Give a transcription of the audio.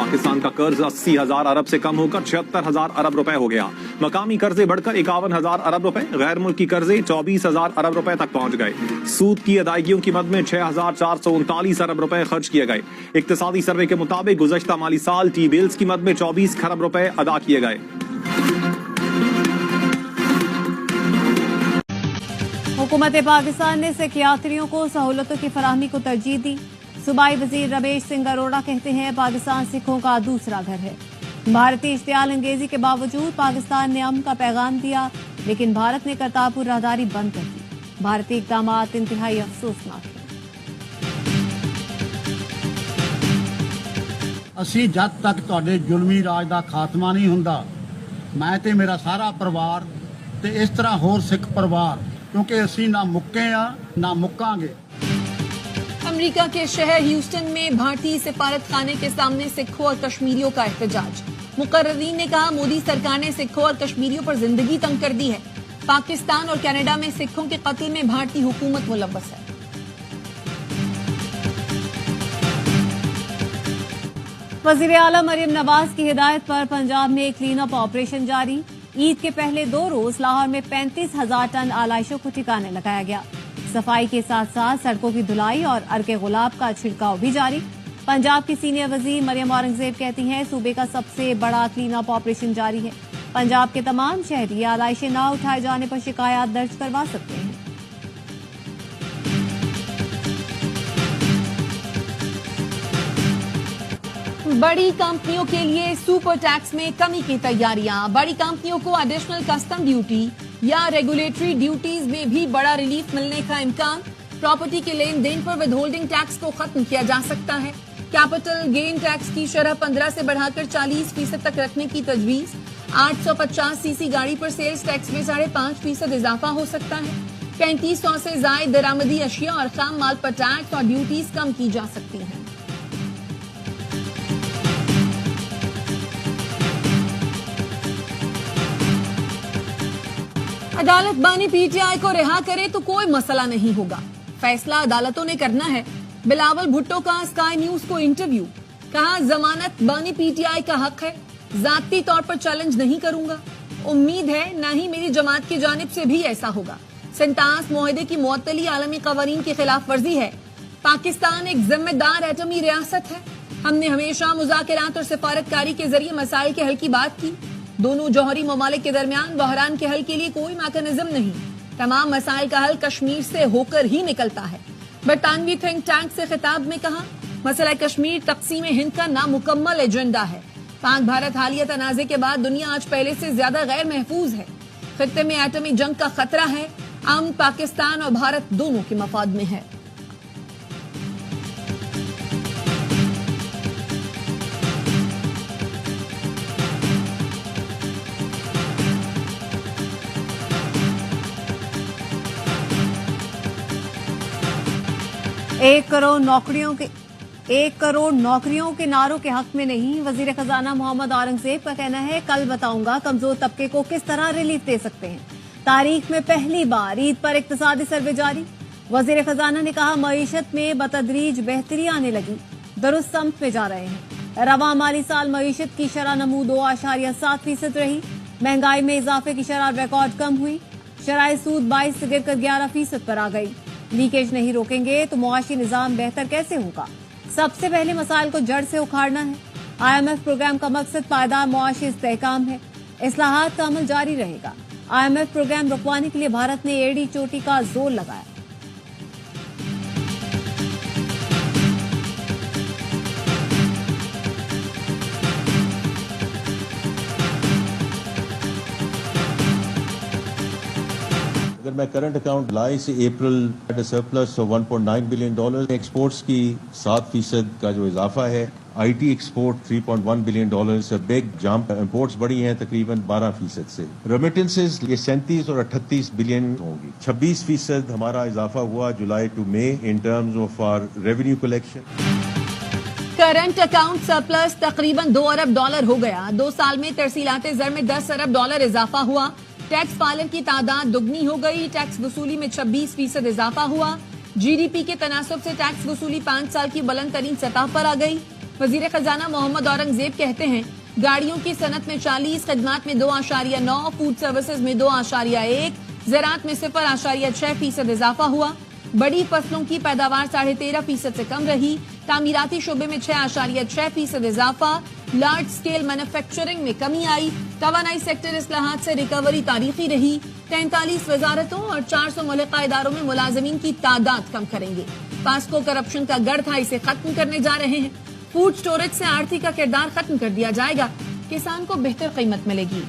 पाकिस्तान का कर्ज 80,000 अरब से कम होकर 76,000 अरब रुपए हो गया। मकामी कर्जे बढ़कर 51,000 अरब रुपए, गैर मुल्की कर्जे 24,000 अरब रुपए तक पहुंच गए। सूद की अदायगियों की मद में 6,439 अरब रुपए खर्च किए गए। इक्तिसादी सर्वे के मुताबिक गुज़श्ता माली साल टी बिल्स की मद में 24 खरब रुपए अदा किए गए। हुकूमत पाकिस्तान ने सिख यात्रियों को सहूलतों की फराहमी को तरजीह दी। सूबाई वजीर रमेश सिंह अरोड़ा कहते हैं पाकिस्तान सिखों का दूसरा घर है। भारतीय इश्तियाल अंगेजी के बावजूद पाकिस्तान ने अमन का पैगाम दिया, लेकिन भारत ने करतारपुर राहदारी बंद कर दी। भारतीय इक़दामात इंतहाई अफसोसनाक है। ਅਸੀਂ ਜਦ ਤੱਕ ਤੁਹਾਡੇ ਜ਼ੁਲਮੀ ਰਾਜ ਦਾ ਖਾਤਮਾ ਨਹੀਂ ਹੁੰਦਾ, ਮੈਂ ਤੇ ਮੇਰਾ ਸਾਰਾ ਪਰਿਵਾਰ ਤੇ ਇਸ ਤਰ੍ਹਾਂ ਹੋਰ ਸਿੱਖ ਪਰਿਵਾਰ, क्योंकि ਅਸੀਂ ना मुक्के हैं ना मुक्कांगे। अमेरिका के शहर ह्यूस्टन में भारतीय सिफारत खाने के सामने सिखों और कश्मीरियों का एहतजाज। मुकर्ररीन ने कहा मोदी सरकार ने सिखों और कश्मीरियों पर जिंदगी तंग कर दी है। पाकिस्तान और कनाडा में सिखों के कत्ल में भारतीय हुकूमत मुलव्वस है। वज़ीर आला मरियम नवाज की हिदायत पर पंजाब में क्लीन अप ऑपरेशन जारी। ईद के पहले 2 रोज लाहौर में 35,000 टन आलाइशों को ठिकाने लगाया गया। सफाई के साथ साथ सड़कों की धुलाई और अर्के गुलाब का छिड़काव भी जारी। पंजाब की सीनियर वजीर मरियम औरंगजेब कहती हैं सूबे का सबसे बड़ा क्लीन अप ऑपरेशन जारी है। पंजाब के तमाम शहरी आलाइशें न उठाए जाने पर शिकायत दर्ज करवा सकते हैं। बड़ी कंपनियों के लिए सुपर टैक्स में कमी की तैयारियां। बड़ी कंपनियों को एडिशनल कस्टम ड्यूटी या रेगुलेटरी ड्यूटीज में भी बड़ा रिलीफ मिलने का इम्कान। प्रॉपर्टी के लेन देन पर विदहोल्डिंग टैक्स को खत्म किया जा सकता है। कैपिटल गेन टैक्स की शरह 15 से बढ़ाकर 40% तक रखने की तजवीज। 850 सीसी गाड़ी पर सेल्स टैक्स में 5.5% इजाफा हो सकता है। 3500 से जायद दरामदी अशिया और खाम माल पर टैक्स और ड्यूटीज कम की जा सकती हैं। अदालत बानी पीटीआई को रिहा करे तो कोई मसला नहीं होगा, फैसला अदालतों ने करना है। बिलावल भुट्टो का स्काई न्यूज को इंटरव्यू। कहा जमानत बानी पीटीआई का हक है, जाती तौर पर चैलेंज नहीं करूंगा। उम्मीद है न ही मेरी जमात की जानिब से भी ऐसा होगा। सेंटास मुआहदे की मुअत्तली आलमी कवानीन की खिलाफ वर्जी है। पाकिस्तान एक जिम्मेदार एटमी रियासत है। हमने हमेशा मुज़ाकरात और सिफारतकारी के जरिए मसाइल के हल की बात की। दोनों जौहरी ममालिक के दरमियान बहरान के हल के लिए कोई मैकेनिज्म नहीं। तमाम मसाइल का हल कश्मीर से होकर ही निकलता है। बरतानवी थिंक टैंक से खिताब में कहा मसला कश्मीर तक़सीम हिंद का नामुकम्मल एजेंडा है। पाक भारत हालिया तनाज़े के बाद दुनिया आज पहले से ज्यादा गैर महफूज है। खित्ते में एटमी जंग का खतरा है। अमन पाकिस्तान और भारत दोनों के मफाद में है। एक करोड़ नौकरियों के नारों के हक में नहीं। वजीर खजाना मोहम्मद औरंगजेब का कहना है कल बताऊंगा कमजोर तबके को किस तरह रिलीफ दे सकते हैं। तारीख में पहली बार ईद पर इक्तिसादी सर्वे जारी। वजीर खजाना ने कहा मईशत में बतदरीज बेहतरी आने लगी, दुरुस्त सम्त में जा रहे हैं। रवा माली साल मईशत की शरह नमू 2.7% रही। महंगाई में इजाफे की शरह रिकॉर्ड कम हुई। शराय सूद 22 से गिरकर 11% पर आ गई। लीकेज नहीं रोकेंगे तो मुआशी निजाम बेहतर कैसे होगा। सबसे पहले मसाइल को जड़ से उखाड़ना है। IMF प्रोग्राम का मकसद पायदार मुआशी इस्तेहकाम है। इस्लाहात का अमल जारी रहेगा। IMF प्रोग्राम रुकवाने के लिए भारत ने एड़ी चोटी का जोर लगाया। अगर मैं करंट अकाउंट जुलाई से April at surplus of $1.9 billion, exports की 7% का जो इजाफा है, IT export $3.1 billion, big jump, imports बढ़ी हैं तकरीबन 12% से। रेमिटेंसेस ये 37 और 38 बिलियन होंगी। 26% हमारा इजाफा हुआ July to May in terms of our revenue collection. Current account surplus तकरीबन $2 अरब हो गया। 2 साल में तरसीलाते ज़र में $10 अरब इजाफा हुआ। टैक्स फाइलर की तादाद दुगनी हो गई। टैक्स वसूली में 26% इजाफा हुआ। GDP के तनासब से टैक्स वसूली 5 साल की बुलंद तरीन सतह पर आ गई। वजीर खजाना मोहम्मद औरंगजेब कहते हैं गाड़ियों की सनत में 40, खदमात में 2.9, फूड सर्विसेज में 2.1, ज़राअत में 0.6% इजाफा हुआ। बड़ी फसलों की पैदावार 13.5% से कम रही। तामीराती शोबे में 6.6% इजाफा। लार्ज स्केल मैन्युफैक्चरिंग में कमी आई। तवानाई सेक्टर इस्लाहात से रिकवरी तारीखी रही। 43 वजारतों और 400 मुल्का इदारों में मुलाजमीन की तादाद कम करेंगे। पास्को करप्शन का गढ़ था, इसे खत्म करने जा रहे हैं। फूड स्टोरेज से आढ़ती का किरदार खत्म कर दिया जाएगा। किसान को बेहतर कीमत मिलेगी।